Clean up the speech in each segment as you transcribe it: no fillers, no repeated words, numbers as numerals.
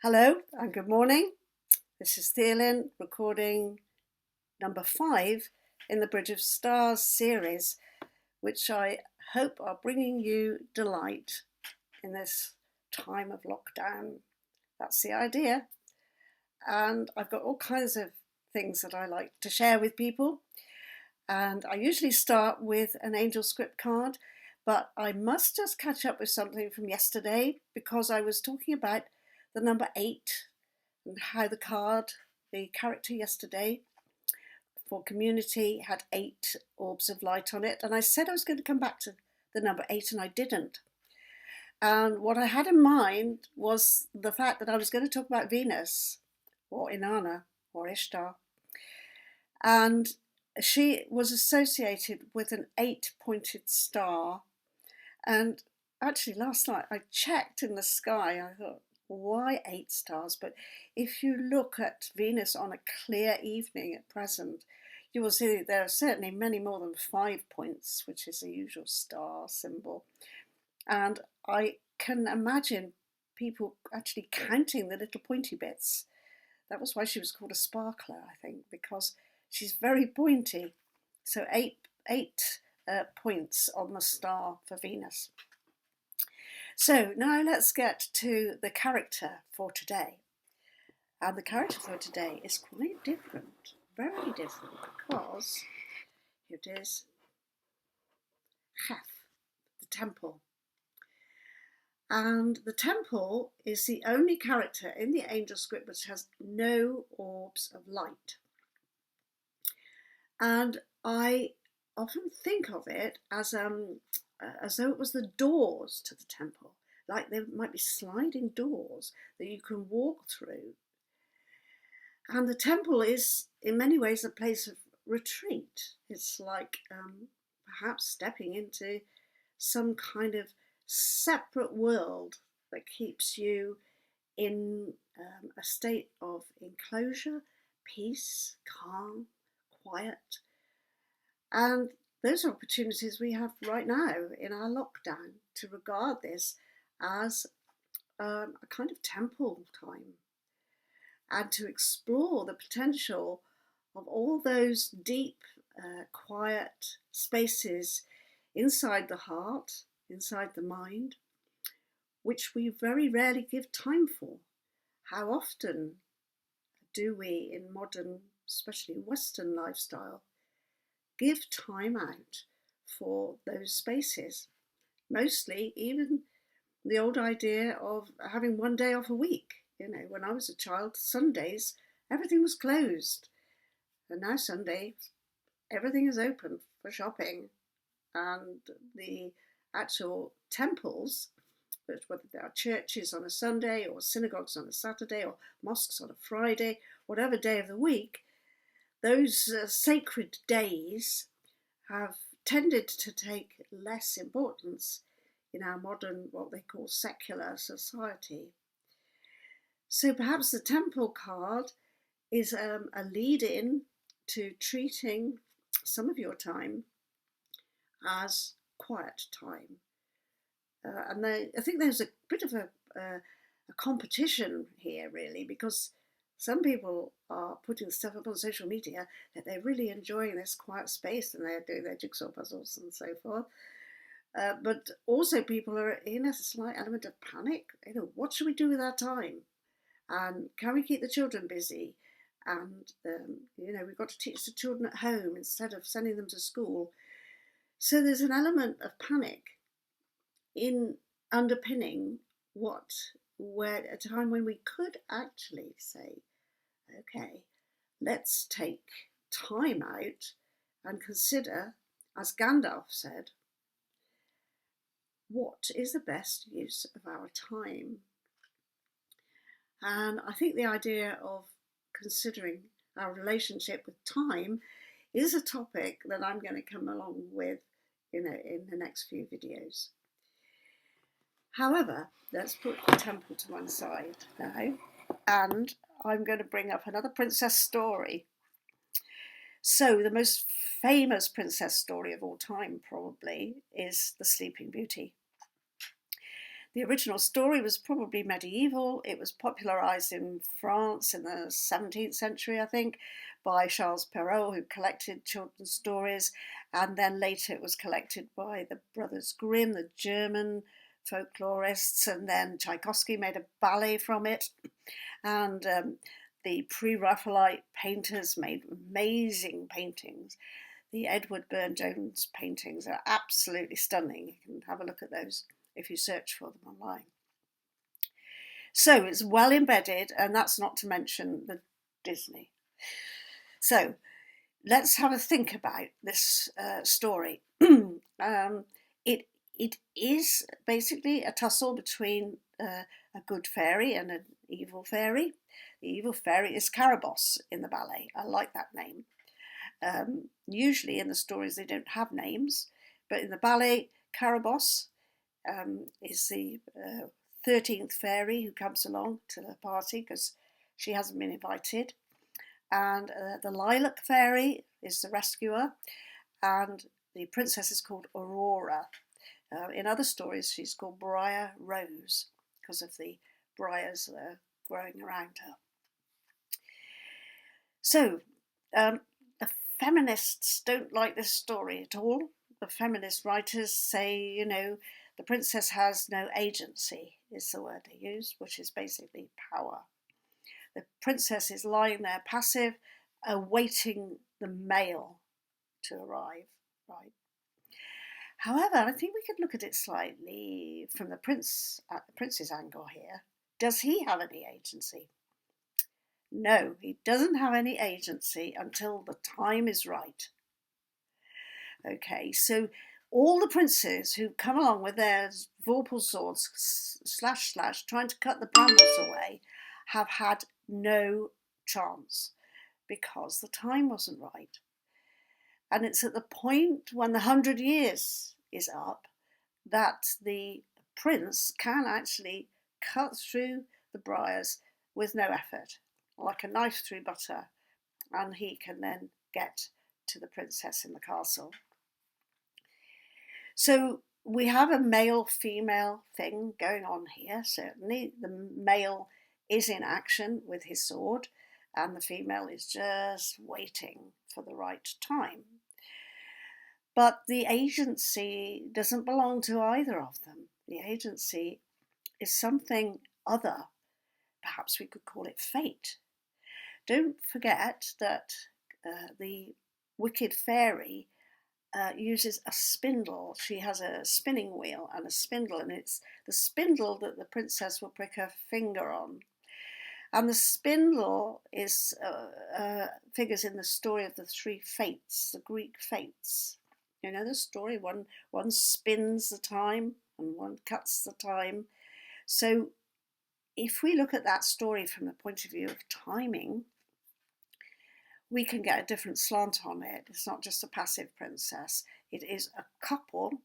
Hello and good morning. This is Theolyn recording number 5 in the Bridge of Stars series, which I hope are bringing you delight in this time of lockdown. That's the idea. And I've got all kinds of things that I like to share with people. And I usually start with an angel script card, but I must just catch up with something from yesterday because I was talking about the number 8 and how the character yesterday for community had 8 orbs of light on it. And I said I was going to come back to the number 8 and I didn't. And what I had in mind was the fact that I was going to talk about Venus or Inanna or Ishtar. And she was associated with an 8-pointed star. And actually last night I checked in the sky. I thought, why 8 stars? But if you look at Venus on a clear evening at present, you will see that there are certainly many more than 5 points, which is the usual star symbol. And I can imagine people actually counting the little pointy bits. That was why she was called a sparkler, I think, because she's very pointy. So eight points on the star for Venus. So now let's get to the character for today. And the character for today is quite different, very different, because here it is, Chef, the temple. And the temple is the only character in the angel script which has no orbs of light. And I often think of it as though it was the doors to the temple, like there might be sliding doors that you can walk through. And the temple is in many ways a place of retreat. It's like perhaps stepping into some kind of separate world that keeps you in a state of enclosure, peace, calm, quiet. And those are opportunities we have right now in our lockdown to regard this as a kind of temple time and to explore the potential of all those deep, quiet spaces inside the heart, inside the mind, which we very rarely give time for. How often do we in modern, especially Western lifestyle, give time out for those spaces? Mostly even the old idea of having one day off a week. You know, when I was a child, Sundays, everything was closed. And now Sundays, everything is open for shopping. And the actual temples, whether they are churches on a Sunday or synagogues on a Saturday or mosques on a Friday, whatever day of the week, those sacred days have tended to take less importance in our modern, what they call secular society. So perhaps the temple card is a lead-in to treating some of your time as quiet time. And I think there's a bit of a competition here, really, because some people are putting stuff up on social media that they're really enjoying this quiet space and they're doing their jigsaw puzzles and so forth. But also people are in a slight element of panic. You know, what should we do with our time? And can we keep the children busy? And, we've got to teach the children at home instead of sending them to school. So there's an element of panic in underpinning where a time when we could actually say, okay, let's take time out and consider, as Gandalf said, what is the best use of our time? And I think the idea of considering our relationship with time is a topic that I'm going to come along with, in the next few videos. However, let's put the temple to one side now, and I'm going to bring up another princess story. So the most famous princess story of all time probably is The Sleeping Beauty. The original story was probably medieval. It was popularised in France in the 17th century, I think, by Charles Perrault, who collected children's stories, and then later it was collected by the Brothers Grimm, the German folklorists, and then Tchaikovsky made a ballet from it, and the pre-Raphaelite painters made amazing paintings. The Edward Burne-Jones paintings are absolutely stunning. You can have a look at those if you search for them online. So it's well embedded, and that's not to mention the Disney. So let's have a think about this story. It is basically a tussle between a good fairy and an evil fairy. The evil fairy is Carabosse in the ballet. I like that name. Usually in the stories they don't have names, but in the ballet, Carabosse is the 13th fairy who comes along to the party because she hasn't been invited. And the Lilac fairy is the rescuer, and the princess is called Aurora. In other stories, she's called Briar Rose because of the briars that are growing around her. So, the feminists don't like this story at all. The feminist writers say, the princess has no agency, is the word they use, which is basically power. The princess is lying there passive, awaiting the male to arrive, right? However, I think we could look at it slightly from the prince's angle here. Does he have any agency? No, he doesn't have any agency until the time is right. Okay, so all the princes who come along with their vorpal swords, slash, trying to cut the brambles away, have had no chance because the time wasn't right. And it's at the point when the 100 years is up that the prince can actually cut through the briars with no effort, like a knife through butter, and he can then get to the princess in the castle. So we have a male-female thing going on here, certainly. The male is in action with his sword, and the female is just waiting for the right time. But the agency doesn't belong to either of them. The agency is something other. Perhaps we could call it fate. Don't forget that the wicked fairy uses a spindle. She has a spinning wheel and a spindle, and it's the spindle that the princess will prick her finger on. And the spindle is figures in the story of the three fates, the Greek fates. You know the story, one spins the time and one cuts the time. So if we look at that story from the point of view of timing, we can get a different slant on it. It's not just a passive princess. It is a couple,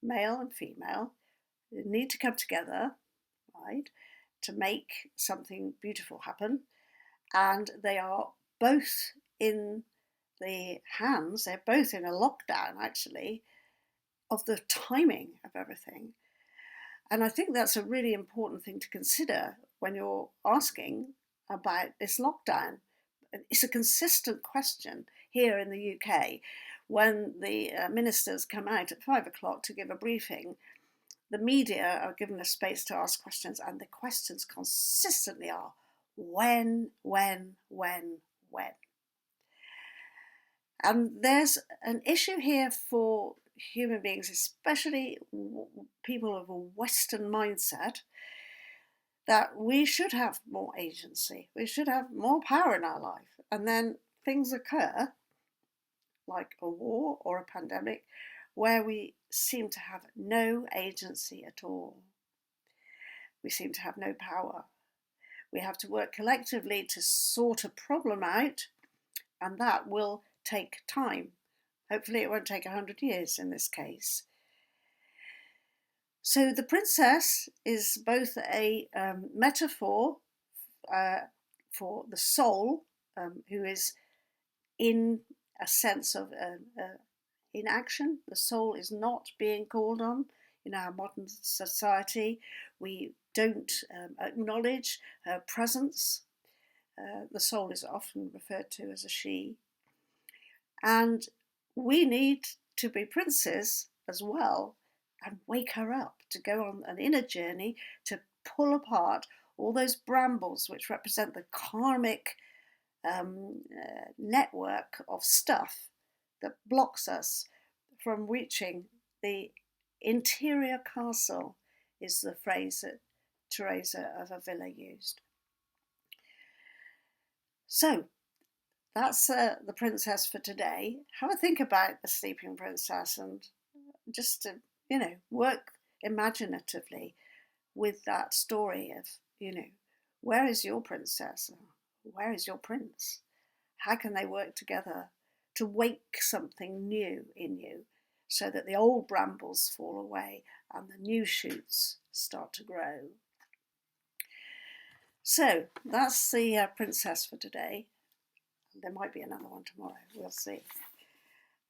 male and female, that need to come together, right, to make something beautiful happen. And they are both in the hands, they're both in a lockdown, actually, of the timing of everything. And I think that's a really important thing to consider when you're asking about this lockdown. It's a consistent question here in the UK. When the ministers come out at 5 o'clock to give a briefing, the media are given a space to ask questions, and the questions consistently are when. And there's an issue here for human beings, especially people of a Western mindset, that we should have more agency. We should have more power in our life. And then things occur, like a war or a pandemic, where we seem to have no agency at all. We seem to have no power. We have to work collectively to sort a problem out, and that will take time. Hopefully it won't take 100 years in this case. So the princess is both a metaphor for the soul, who is in a sense of inaction. The soul is not being called on in our modern society. We don't acknowledge her presence. The soul is often referred to as a she. And we need to be princes as well and wake her up to go on an inner journey to pull apart all those brambles which represent the karmic network of stuff that blocks us from reaching the interior castle, is the phrase that Teresa of Avila used. So that's the princess for today. Have a think about the sleeping princess and just to, work imaginatively with that story of, where is your princess? Where is your prince? How can they work together to wake something new in you so that the old brambles fall away and the new shoots start to grow? So that's the princess for today. There might be another one tomorrow, we'll see.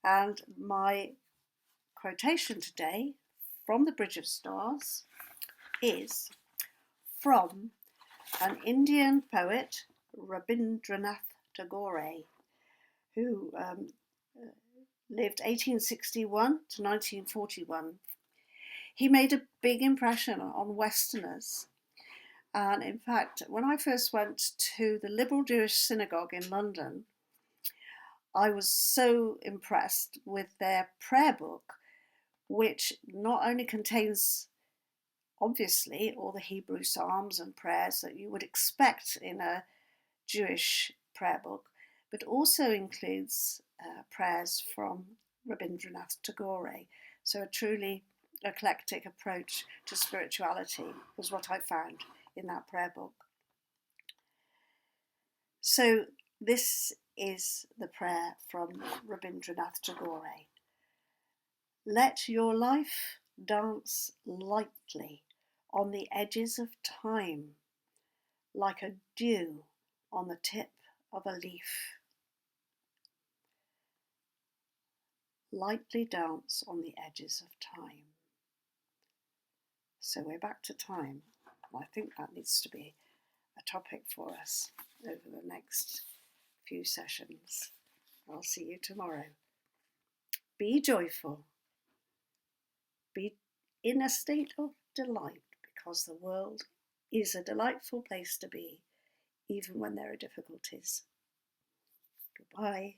And my quotation today from the Bridge of Stars is from an Indian poet, Rabindranath Tagore, who lived 1861 to 1941. He made a big impression on Westerners. And in fact, when I first went to the Liberal Jewish Synagogue in London, I was so impressed with their prayer book, which not only contains, obviously, all the Hebrew psalms and prayers that you would expect in a Jewish prayer book, but also includes prayers from Rabindranath Tagore. So a truly eclectic approach to spirituality was what I found in that prayer book. So this is the prayer from Rabindranath Tagore. Let your life dance lightly on the edges of time, like a dew on the tip of a leaf. Lightly dance on the edges of time. So we're back to time. I think that needs to be a topic for us over the next few sessions. I'll see you tomorrow. Be joyful. Be in a state of delight, because the world is a delightful place to be, even when there are difficulties. Goodbye.